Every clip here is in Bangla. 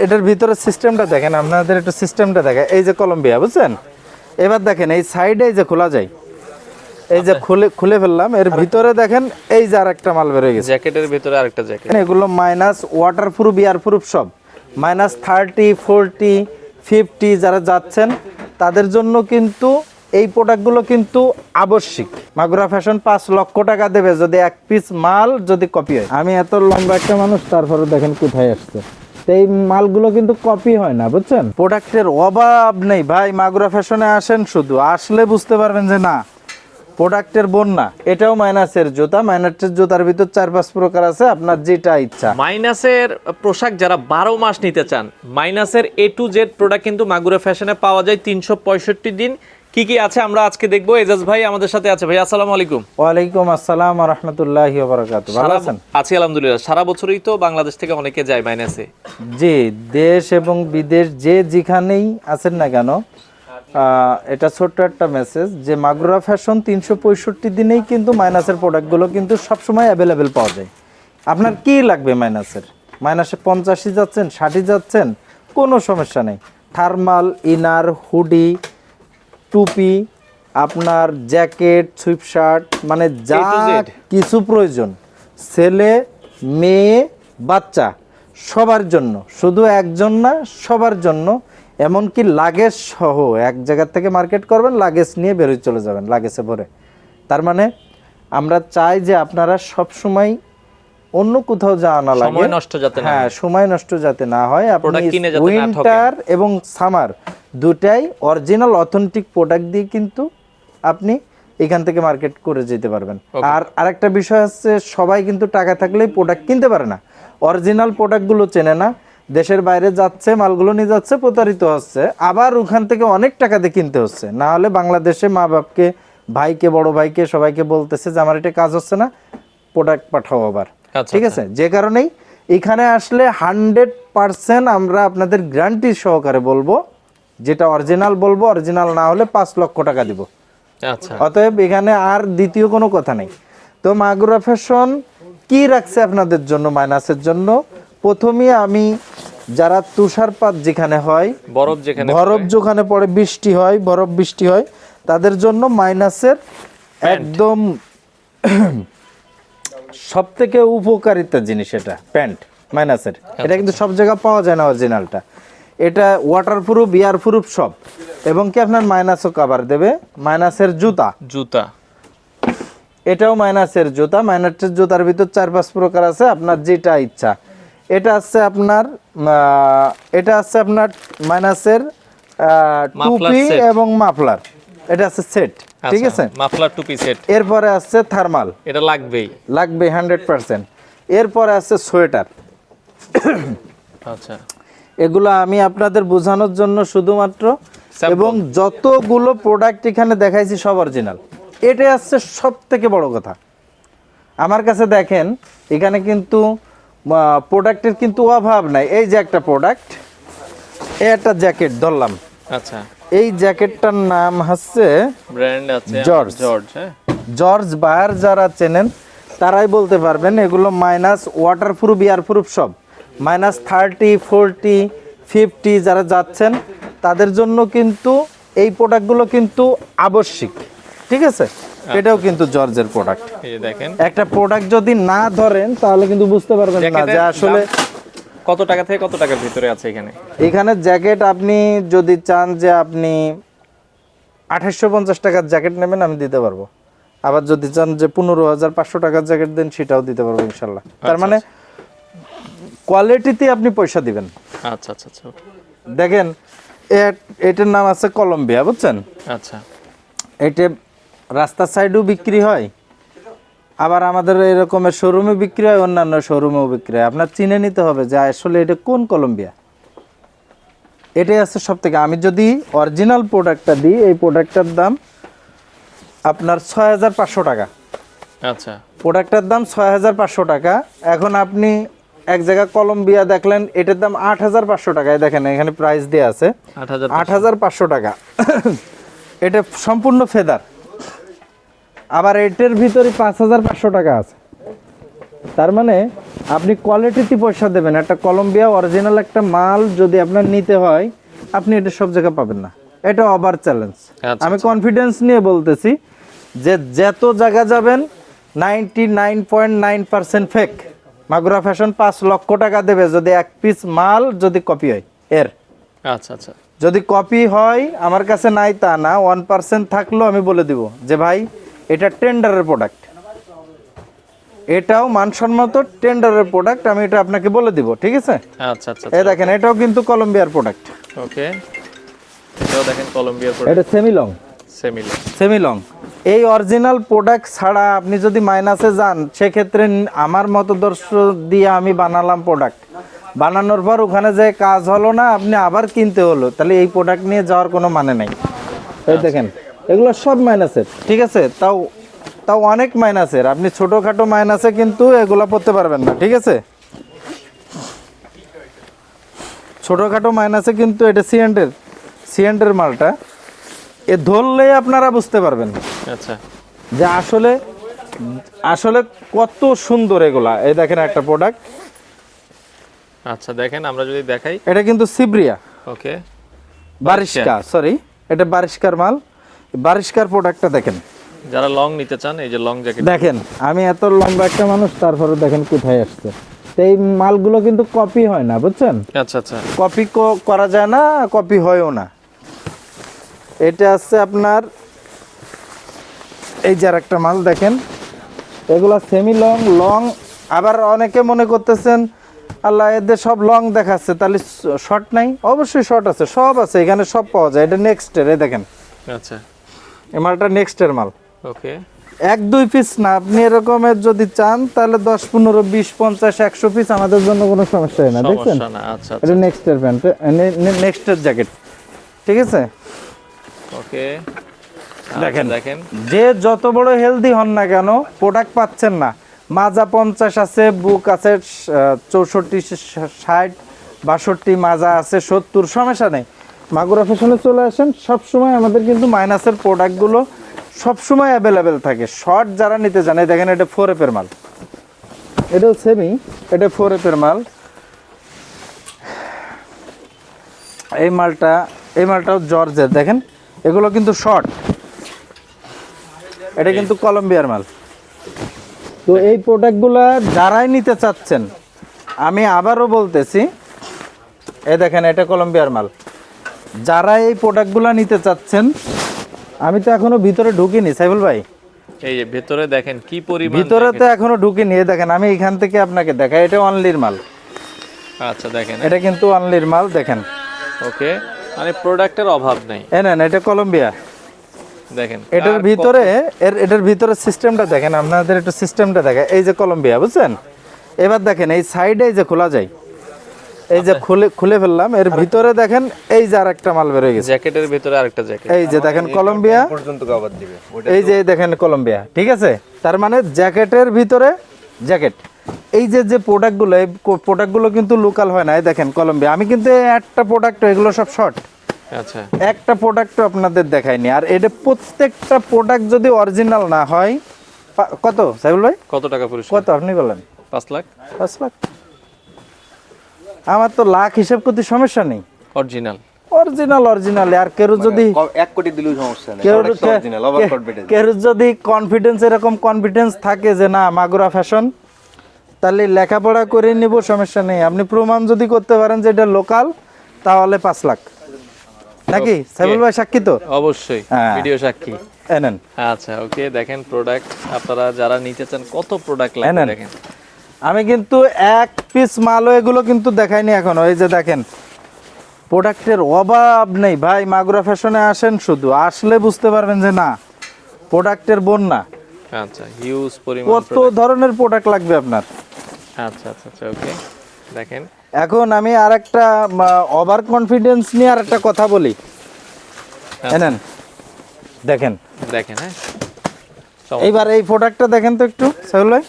এটার ভিতরে সিস্টেমটা দেখেন, আপনাদের একটু সিস্টেমটা দেখেন। এই যে কলম্বিয়া, বুঝছেন? এবার দেখেন এই সাইডে এই যে খোলা যায়, এই যে খুলে ফেললাম, এর ভিতরে দেখেন এই যে আরেকটা মাল বের হয়ে গেছে, জ্যাকেটের ভিতরে আরেকটা জ্যাকেট। এগুলো মাইনাস ওয়াটারপ্রুফ, এয়ারপ্রুফ সব মাইনাস 30, 40, 50 যারা যাচ্ছেন তাদের জন্য কিন্তু এই প্রোডাক্টগুলো কিন্তু আবশ্যিক। মাগুরা ফ্যাশন 5 লক্ষ টাকা দেবে যদি এক পিস মাল যদি কপি হয়। আমি এত লম্বা একটা মানুষ, তারপরে দেখেন কোথায় আসছে। এই মালগুলো কিন্তু কপি হয় না, বুঝছেন? প্রোডাক্টের অভাব নেই ভাই। মাগুরা ফ্যাশনে আসেন, শুধু আসলে বুঝতে পারবেন যে না, প্রোডাক্টের বন্যা। এটাও মাইনাসের জুতা। মাইনাসের জুতার ভিতর 4-5 প্রকার আছে, আপনার যেটা ইচ্ছা। মাইনাসের পোশাক যারা 12 মাস নিতে চান, মাইনাসের A to Z প্রোডাক্ট কিন্তু মাগুরা ফ্যাশনে পাওয়া যায় 365 দিন। কি কি আছে আমরা আজকে দেখবো। এজাজ ভাই আমাদের সাথে আছে। ভাই আসসালামু আলাইকুম। ওয়ালাইকুম আসসালাম ওয়া রাহমাতুল্লাহি ওয়া বারাকাতুহু। ভালো আছেন? আছি আলহামদুলিল্লাহ। সারা বছরই তো বাংলাদেশ থেকে অনেকে যায় মাইনাসে। জি, দেশ এবং বিদেশ যেখানেই আছেন না কেন, এটা ছোট্ট একটা মেসেজ যে মাগুরা ফ্যাশন 365 দিনেই কিন্তু মাইনাসের প্রোডাক্টগুলো কিন্তু সবসময় অ্যাভেলেবেল পাওয়া যায়। আপনার কি লাগবে মাইনাসের? মাইনাসে 50 যাচ্ছেন, 60 যাচ্ছেন, কোনো সমস্যা নেই। থার্মাল, ইনার, হুডি, টুপি, আপনার জ্যাকেট, সুইপশার্ট, মানে যা কিছু প্রয়োজন ছেলে মেয়ে বাচ্চা সবার জন্য, শুধু একজন না সবার জন্য। এমনকি লাগেজ সহ এক জায়গা থেকে মার্কেট করবেন, লাগেজ নিয়ে বেরোয় চলে যাবেন লাগেজে ভরে। তার মানে আমরা চাই যে আপনারা সব সময় অন্য কোথাও যাওয়া না লাগে, সময় নষ্ট যাতে না হয়। সময় নষ্ট যাতে না হয়। আপনি উইন্টার এবং সামার দুটাই অরিজিনাল অথেন্টিক প্রোডাক্ট দিয়ে কিন্তু আপনি এখান থেকে মার্কেট করে যেতে পারবেন। আর আরেকটা বিষয় হচ্ছে, সবাই কিন্তু টাকা থাকলেই প্রোডাক্ট কিনতে পারে না, অরিজিনাল প্রোডাক্টগুলো চেনে না, দেশের বাইরে যাচ্ছে, মালগুলো নিয়ে যাচ্ছে, প্রতারিত হচ্ছে, আবার ওখান থেকে অনেক টাকা দিয়ে কিনতে হচ্ছে। না হলে বাংলাদেশে মা বাপকে, ভাইকে, বড় ভাইকে সবাইকে বলতেছে যে আমার এটা কাজ হচ্ছে না, প্রোডাক্ট পাঠাও আবার। ঠিক আছে? যে কারণেই এখানে আসলে 100% আমরা আপনাদের গ্যারান্টি সহকারে বলবো, যেটা অরিজিনাল বলবো, অরিজিনাল না হলে 5 লক্ষ টাকা দিব। আচ্ছা, অতএব এখানে আর দ্বিতীয় কোনো কথা নেই। তো মাগুরা ফ্যাশন কি রাখছে আপনাদের জন্য মাইনাসের জন্য? প্রথমে আমি যারা তুষারপাত যেখানে হয়, বরফ যেখানে পড়ে, বৃষ্টি হয়, বরফ বৃষ্টি হয়, তাদের জন্য মাইনাসের একদম সব থেকে উপকারিতা জিনিস এটা প্যান্ট মাইনাসের। এটা কিন্তু সব জায়গায় পাওয়া যায় না অরিজিনালটা। এটা ওয়াটারপ্রুফ, এয়ারপ্রুফ সব, এবং কি আপনার মাইনাসও কভার দেবে। মাইনাসের জুতা, এটাও মাইনাসের জুতা। মাইনাসের জুতার ভিতর 4-5 প্রকার আছে, আপনার যেটা ইচ্ছা। এটা আছে আপনার মাইনাসের টুপি এবং মাফলার, এটা আছে সেট। ঠিক আছে? মাফলার টুপি সেট। এরপরে আছে থার্মাল, এটা লাগবে 100%। এরপরে আছে সোয়েটার। আচ্ছা, এগুলো আমি আপনাদের বোঝানোর জন্য শুধুমাত্র, এবং যতগুলো প্রোডাক্ট এখানে দেখাইছি সব অরিজিনাল। এটা হচ্ছে সব থেকে বড় কথা। আমার কাছে দেখেন এখানে কিন্তু প্রোডাক্টের কিন্তু অভাব নাই। এই যে একটা প্রোডাক্ট, এই একটা জ্যাকেট ধরলাম। আচ্ছা, এই জ্যাকেটটার নাম হচ্ছে ব্র্যান্ড আছে জর্জ। হ্যাঁ, জর্জ বায়ার যারা চেনেন তারাই বলতে পারবেন। এগুলো মাইনাস ওয়াটারপ্রুফ, এয়ারপ্রুফ সব মাইনাস 30, 40, 50 যারা যাচ্ছেন তাদের জন্য কিন্তু এই প্রোডাক্টগুলো কিন্তু আবশ্যিক। ঠিক আছে? এটাও কিন্তু জর্জের প্রোডাক্ট। এই দেখেন, একটা প্রোডাক্ট যদি না ধরেন তাহলে কিন্তু বুঝতে পারবেন না যে আসলে কত টাকা থেকে কত টাকার ভিতরে আছে এখানে জ্যাকেট। আপনি যদি চান যে আপনি 2850 টাকার জ্যাকেট নেবেন, আমি দিতে পারবো। আবার যদি চান যে 15500 টাকার জ্যাকেট দেন, সেটাও দিতে পারবো ইনশাল্লাহ। তার মানে কোয়ালিটিতে আপনি পয়সা দিবেন। আচ্ছা আচ্ছা আচ্ছা, দেখেন এটার নাম আছে কলম্বিয়া, বুঝছেন? আচ্ছা, এটা রাস্তার সাইডেও বিক্রি হয়, আবার আমাদের এরকমের শোরুমে বিক্রি হয়, অন্যান্য শোরুমেও বিক্রি হয়। আপনার চিনে নিতে হবে যে আসলে এটা কোন কলম্বিয়া। এটাই আছে সব থেকে। আমি যদি অরিজিনাল প্রোডাক্টটা দিই, এই প্রোডাক্টটার দাম আপনার 6500 টাকা। আচ্ছা, প্রোডাক্টটার দাম 6500 টাকা। এখন আপনি এক জায়গা কলম্বিয়া দেখলেন, এটার দাম 8500 টাকায়। দেখেন এখানে প্রাইস দেওয়া আছে 8500 টাকা। এটা সম্পূর্ণ ফেদার। আবার এটার ভিতরে 5500 টাকা আছে। তার মানে আপনি কোয়ালিটিতে পয়সা দেবেন। একটা কলম্বিয়া অরিজিনাল একটা মাল যদি আপনার নিতে হয়, আপনি এটা সব জায়গায় পাবেন না। এটা ওভার চ্যালেঞ্জ। আচ্ছা, আমি কনফিডেন্স নিয়ে বলতেছি যে যত জায়গা যাবেন 99.9% ফেক। মাগুরা ফ্যাশন 5 লক্ষ টাকা দেবে যদি এক পিস মাল যদি কপি হয় এর। আচ্ছা আচ্ছা, যদি কপি হয় আমার কাছে নাই তা না, 1% থাকলেও আমি বলে দিব যে ভাই এটা টেন্ডারের প্রোডাক্ট, এটাও মানসম্মত টেন্ডারের প্রোডাক্ট, আমি এটা আপনাকে বলে দিব, ঠিক আছে? আচ্ছা আচ্ছা, এই দেখেন এটাও কিন্তু কলম্বিয়ার প্রোডাক্ট। ওকে, এটাও দেখেন কলম্বিয়ার এটা product, semi long. Semi long এই অরিজিনাল প্রোডাক্ট ছাড়া আপনি যদি মাইনাসে যান, সেক্ষেত্রে আমার মতদর্শ দিয়ে আমি বানালাম প্রোডাক্ট, বানানোর পর ওখানে যে কাজ হলো না, আপনি আবার কিনতে হলো, তাহলে এই প্রোডাক্ট নিয়ে যাওয়ার কোনো মানে নাই। এই দেখেন এগুলো সব মাইনাসের, ঠিক আছে? তাও তাও অনেক মাইনাসের, আপনি ছোটোখাটো মাইনাসে কিন্তু এগুলো পড়তে পারবেন না, ঠিক আছে? ছোটোখাটো মাইনাসে কিন্তু এটা সিএন্টের মালটা এ ধরলেই আপনারা বুঝতে পারবেন আচ্ছা, যে আসলে আসলে কত সুন্দর এগুলা। এই দেখেন একটা প্রোডাক্ট, আচ্ছা দেখেন আমরা যদি দেখাই, এটা কিন্তু সিব্রিয়া ওকে, বারিশকা, সরি এটা বারিশকার মাল। বারিশকার প্রোডাক্টটা দেখেন, যারা লং নিতে চান এই যে লং জ্যাকেট, দেখেন আমি এত লম্বা একটা মানুষ, তারপরে দেখেন কোথায় আসছে। তো এই মালগুলো কিন্তু কপি হয় না, বুঝছেন? আচ্ছা আচ্ছা, কপি করা যায় না, কপি হয়ও না। এটা আছে আপনার এই যে একটা মাল দেখেন, এগুলা সেমি লং। আবার অনেকে মনে করতেছেন আল্লাহ এদের সব লং দেখাচ্ছে, তাহলে শর্ট নাই? অবশ্যই শর্ট আছে, সব আছে এখানে, সব পাওয়া যায়। এটা নেক্সটের, এই দেখেন আচ্ছা, এই মালটা নেক্সটের মাল। ওকে, 1-2 পিস না, আপনি এরকমের যদি চান তাহলে 10, 15, 20, 50, 100 পিস আমাদের জন্য কোনো সমস্যা হয় না, দেখছেন? সমস্যা না, আচ্ছা এটা আচ্ছা, নেক্সটের প্যান্ট, নেক্সটের জ্যাকেট, ঠিক আছে? ওকে, দেখেন দেখেন যে যত বড় হেলদি হন না কেন, প্রোডাক্ট পাচ্ছেন না। মাজা 50 আছে, বুক আছে 64, 60, 62, মাজা আছে 70, সমস্যা নেই। মাগুরা ফ্যাশনে চলে আসেন, সবসময় আমাদের কিন্তু মাইনাসের প্রোডাক্টগুলো সবসময় অ্যাভেলেবেল থাকে। শর্ট যারা নিতে চান, এই দেখেন এটা 4F এর মাল, এটাও সেমি, এটা 4F এর মাল। এই মালটাও জর্জের, দেখেন এগুলো কিন্তু শর্ট, এটা কিন্তু কলম্বিয়ার মাল। তো এই প্রোডাক্টগুলো যারাই নিতে চাচ্ছেন, আমি আবারও বলতেছি, এই দেখেন এটা কলম্বিয়ার মাল। যারা এই প্রোডাক্টগুলো নিতে চাচ্ছেন, আমি তো এখনো ভিতরে ঢুকিনি সাইফুল ভাই, এই যে ভিতরে দেখেন কি পরিমাণ ভিতরে তো এখনো ঢুকিনি। এই দেখেন আমি এখান থেকে আপনাকে দেখাই, এটা অনলির মাল। আচ্ছা দেখেন, এটা কিন্তু অনলির মাল, দেখেন। ওকে, মানে প্রোডাক্টের অভাব নেই, নেন এটা কলম্বিয়া। দেখেন এটার ভিতরে এটার ভিতরে সিস্টেমটা দেখেন, আপনাদের একটু সিস্টেমটা দেখেন। এই যে কলম্বিয়া, বুঝছেন? এবার দেখেন এই সাইডে এই যে খোলা যায়, এই যে খুলে ফেললাম, এর ভিতরে দেখেন এই যে আরেকটা মাল বের হয়ে গেছে, জ্যাকেটের ভিতরে আরেকটা জ্যাকেট, এই যে দেখেন কলম্বিয়া পর্যন্ত কভার দিবে। এই যে দেখেন কলম্বিয়া, ঠিক আছে? তার মানে জ্যাকেটের ভিতরে জ্যাকেট। এই যে প্রোডাক্টগুলো, এই প্রোডাক্টগুলো কিন্তু লোকাল হয় না। এই দেখেন কলম্বিয়া, আমি কিন্তু একটা প্রোডাক্ট, এগুলো সব শর্ট, আচ্ছা একটা প্রোডাক্ট আপনাদের দেখাইনি। আর এটা প্রত্যেকটা প্রোডাক্ট যদি অরিজিনাল না হয়, কত সাইবুল ভাই, কত টাকা পুরস্কার? কত আপনি বলেন? 5 লাখ 5 লাখ। আমার তো লাখ হিসাব করতে সমস্যা নেই, অরিজিনাল, অরিজিনাল। আর কেউ যদি 1 কোটি দিলেও সমস্যা নেই, অরিজিনাল ওভার কনফিডেন্স। কেউ যদি কনফিডেন্স, এরকম কনফিডেন্স থাকে যে না মাগুরা ফ্যাশন, তাহলে লেখাপড়া করে নিব, সমস্যা নেই। আপনি প্রমাণ যদি করতে পারেন যে এটা লোকাল, তাহলে 5 লাখ, নাকি সাইবুল ভাই সাক্ষী তো? অবশ্যই, হ্যাঁ। ভিডিও সাক্ষী। এনেন আচ্ছা ওকে, দেখেন প্রোডাক্ট আপনারা যারা নিতে চান, কত প্রোডাক্ট লাগবে এনেন। দেখেন। আমি কিন্তু এক পিস মালও এগুলো কিন্তু দেখাইনি এখনো। এই যে দেখেন প্রোডাক্টের অভাব নেই ভাই। মাগুরা ফ্যাশনে আসেন, শুধু আসলে বুঝতে পারবেন যে না প্রোডাক্টের বন্যা। আচ্ছা, হিউজ পরিমাণ কত ধরনের প্রোডাক্ট লাগবে আপনার। আচ্ছা আচ্ছা আচ্ছা, ওকে দেখেন। এখন আমি আরেকটা ওভার কনফিডেন্স নিয়ে আরেকটা কথা বলি, এনেন দেখেন। দেখেন, হ্যাঁ এইবার এই প্রোডাক্টটা দেখেন তো একটু সাইফুল ভাই,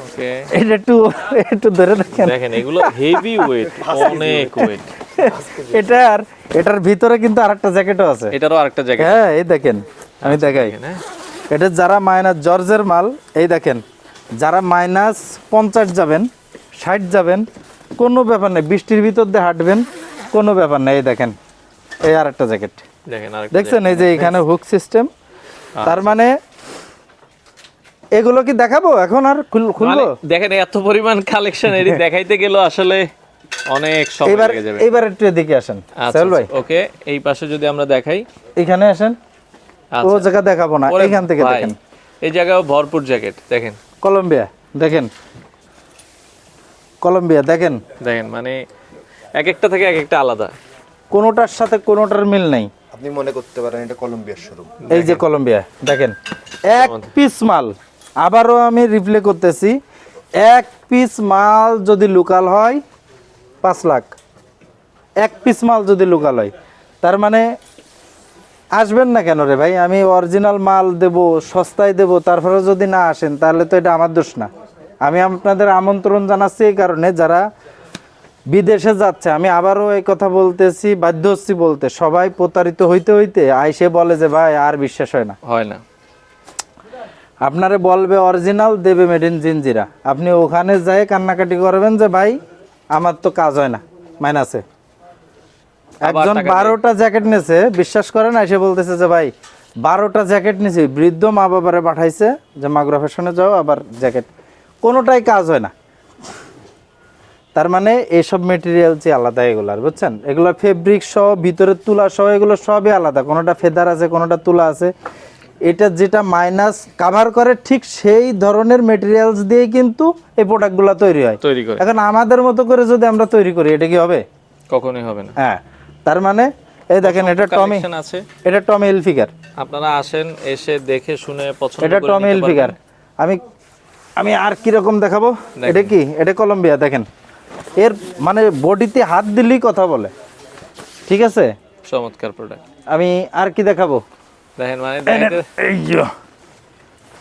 ওকে এটা একটু ধরে দেখেন। দেখেন এগুলো হেভি ওয়েট, অনেক ওয়েট। এটার ভিতরে কিন্তু আরেকটা জ্যাকেটও আছে। এটারও আরেকটা জ্যাকেট, হ্যাঁ এই দেখেন, আমি দেখাই। দেখেন, হ্যাঁ এটা যারা মাইনাস জর্জের মাল, এই দেখেন যারা -50 যাবেন, 60 যাবেন, কোনো ব্যাপার নেই, বৃষ্টির ভিতর দিয়ে হাঁটবেন, কোনো ব্যাপার নেই। এই দেখেন, এই আর একটা জ্যাকেট দেখেন দেখছেন, এই যে এখানে হুক সিস্টেম। তার মানে এগুলো কি দেখাবো এখন আর খুলবো? দেখেন এত পরিমাণ কালেকশন এটি দেখাইতে গেল আসলে অনেক সময় এবার লেগে যাবে। এবার একটু এদিকে আসেন আচ্ছা সাহেল ভাই, ওকে, এই পাশে যদি আমরা দেখাই, এখানে আসেন। ও আচ্ছা জায়গা দেখাবো না, ওরে এখান থেকে ভাই, দেখেন। এই জায়গায় ভরপুর জ্যাকেট দেখেন, কলম্বিয়া দেখেন, কলম্বিয়া দেখেন, দেখেন মানে এক একটা থেকে এক একটা আলাদা। কোনোটার সাথে কোনোটার মিল নেই। আপনি মনে করতে পারেন এটা কলম্বিয়ার শোরুম। এই যে কলম্বিয়া দেখেন, এক পিস মাল, আবারও আমি রিপ্লে করতেছি, এক পিস মাল যদি লোকাল হয় 5 লাখ, এক পিস মাল যদি লোকাল হয়। তার মানে আসবেন না কেন রে ভাই? আমি অরিজিনাল মাল দেব, সস্তায় দেব, তারপরে যদি না আসেন তাহলে তো এটা আমার দোষ না। আমি আপনাদের আমন্ত্রণ জানাচ্ছি এই কারণে, যারা বিদেশে যাচ্ছে, আমি আবারও এই কথা বলতেছি, বাধ্য হচ্ছি বলতে, সবাই প্রতারিত হইতে হইতে আইসে বলে যে ভাই আর বিশ্বাস হয় না। হয় না, আপনারে বলবে অরিজিনাল, দেবে মেড ইন জিঞ্জিরা, আপনি ওখানে যাই কান্নাকাটি করবেন যে ভাই আমার তো কাজ হয় না, মাইনাসে। একজন 12টা জ্যাকেট নিয়েছে, বিশ্বাস করেন, এসে বলতেছে যে ভাই 12টা জ্যাকেট নিয়েছি, বৃদ্ধ মা বাবারে পাঠাইছে যে মাগুরা ফ্যাশনে যাও, আবার জ্যাকেট, কোনোটাই কাজ হয় না। তার মানে এইসব মেটেরিয়ালসই আলাদা এগুলার, বুঝছেন? এগুলো ফেব্রিক সহ, ভিতরের তুলা সহ, এগুলো সবই আলাদা, কোনোটা ফেদার আছে, কোনোটা তুলা আছে। এটা যেটা মাইনাস কাভার করে, ঠিক সেই ধরনের মেটেরিয়ালস দিয়েই কিন্তু এই প্রোডাক্টগুলো তৈরি হয়। তৈরি করে এখন আমাদের মতো করে যদি আমরা তৈরি করি, এটা কি হবে? কখনোই হবে না। হ্যাঁ, তার মানে এই দেখেন, এটা টমি, কালেকশন আছে, এটা টমি এলফিগার, আপনারা আসেন, এসে দেখে শুনে পছন্দ এটা করে টমি নিতে এলফিগার। পারবেন। আমি আর কি রকম দেখাবো? এটা কি? এটা কলম্বিয়া দেখেন, এর মানে বডিতে হাত দিলেই কথা বলে, ঠিক আছে? চমৎকার প্রোডাক্ট। আমি আর কি দেখাবো? দেখেন মানে এই যে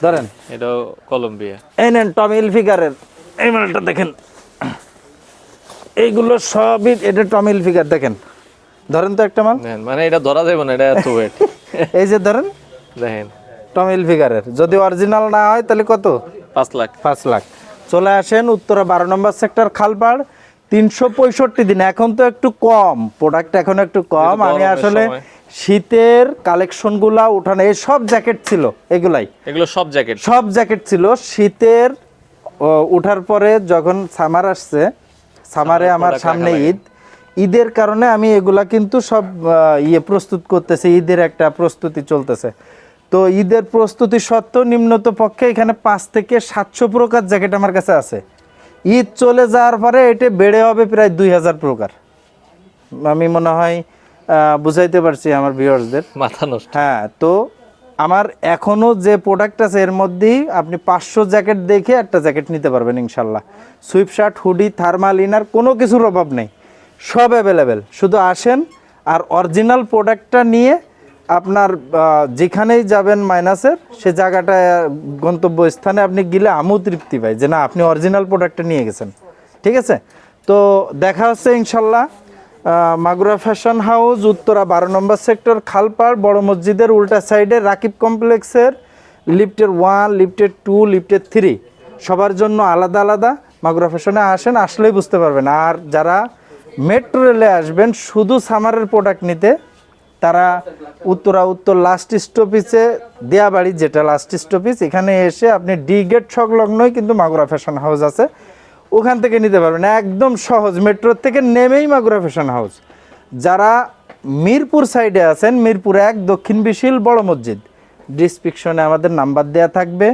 ধরেন, এটাও কলম্বিয়া, এই নেন টমি এলফিগারের এই মালটা দেখেন, এইগুলো সবই এটা টমি এলফিগার। দেখেন, ধরেন তো একটা মাল, দেখেন মানে এটা ধরা যাবে না, এটা এত ওয়েট। এই যে ধরেন দেখেন টমি এলফিগারের, যদি অরিজিনাল না হয় তাহলে কত? 5 লাখ। 5 লাখ। চলে আসেন উত্তরা 12 নম্বর সেক্টর, খালপাড়, 365 দিন। এখন তো একটু কম প্রোডাক্ট, এখন একটু কম। আমি আসলে শীতের কালেকশনগুলা উঠানো, এই সব জ্যাকেট ছিল, এগুলাই, এগুলো সব জ্যাকেট, সব জ্যাকেট ছিল শীতের। উঠার পরে যখন সামার আসছে, সামারে আমার সামনে ঈদ, ঈদের কারণে আমি এগুলা কিন্তু সব প্রস্তুত করতেছি, ঈদের একটা প্রস্তুতি চলতেছে। তো ঈদের প্রস্তুতি সত্ত্বেও নিম্নত পক্ষে এখানে 5 থেকে 700 প্রকার জ্যাকেট আমার কাছে আছে। ঈদ চলে যাওয়ার পরে এটা বেড়ে হবে প্রায় 2000 প্রকার। আমি মনে হয় বুঝাইতে পারছি আমার ভিউয়ার্সদের, মাথা নষ্ট। হ্যাঁ, তো আমার এখনো যে প্রোডাক্ট আছে এর মধ্যেই আপনি 500 জ্যাকেট দেখে একটা জ্যাকেট নিতে পারবেন ইনশাল্লাহ। Sweep shirt, hoodie, thermal inner, কোনো কিছুর অভাব নেই, সব অ্যাভেলেবেল। শুধু আসেন আর অরিজিনাল প্রোডাক্টটা নিয়ে আপনার যেখানেই যাবেন মাইনাসের, সে জায়গাটা গন্তব্যস্থানে আপনি গেলে আমিও তৃপ্তি পাই যে না, আপনি অরিজিনাল প্রোডাক্টটা নিয়ে গেছেন। ঠিক আছে, তো দেখা হচ্ছে ইনশাল্লাহ মাগুরা ফ্যাশন হাউস, উত্তরা 12 নম্বর সেক্টর, খালপাড়, বড় মসজিদের উল্টা সাইডে, রাকিব কমপ্লেক্সের লিফটের 1, লিফটের 2, লিফটের 3, সবার জন্য আলাদা আলাদা। মাগুরা ফ্যাশনে আসেন, আসলেই বুঝতে পারবেন। আর যারা মেট্রো রেলে আসবেন শুধু সামারের প্রোডাক্ট নিতে, তারা উত্তর লাস্ট স্টপেজে, দেয়াবাড়ি যেটা লাস্ট স্টপেজ, এখানে এসে আপনি ডি গেট সংলগ্নই কিন্তু মাগুরা ফ্যাশন হাউস আছে, ওখান থেকে নিতে পারবেন একদম সহজ, মেট্রো থেকে নেমেই মাগুরা ফ্যাশন হাউস। যারা মিরপুর সাইডে আছেন, মিরপুর 1 দক্ষিণ বিশিল বড় মসজিদ, ডিসক্রিপশনে আমাদের নাম্বার দেয়া থাকবে।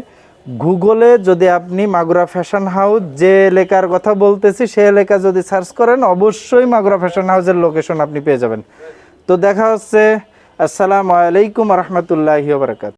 গুগলে যদি আপনি মাগুরা ফ্যাশন হাউস যে এলাকার কথা বলতেছি সেই এলাকা যদি সার্চ করেন, অবশ্যই মাগুরা ফ্যাশন হাউসের লোকেশন আপনি পেয়ে যাবেন। তো দেখা হচ্ছে, আসসালামু আলাইকুম রহমতুল্লাহি ওয়া বারাকাতুহু।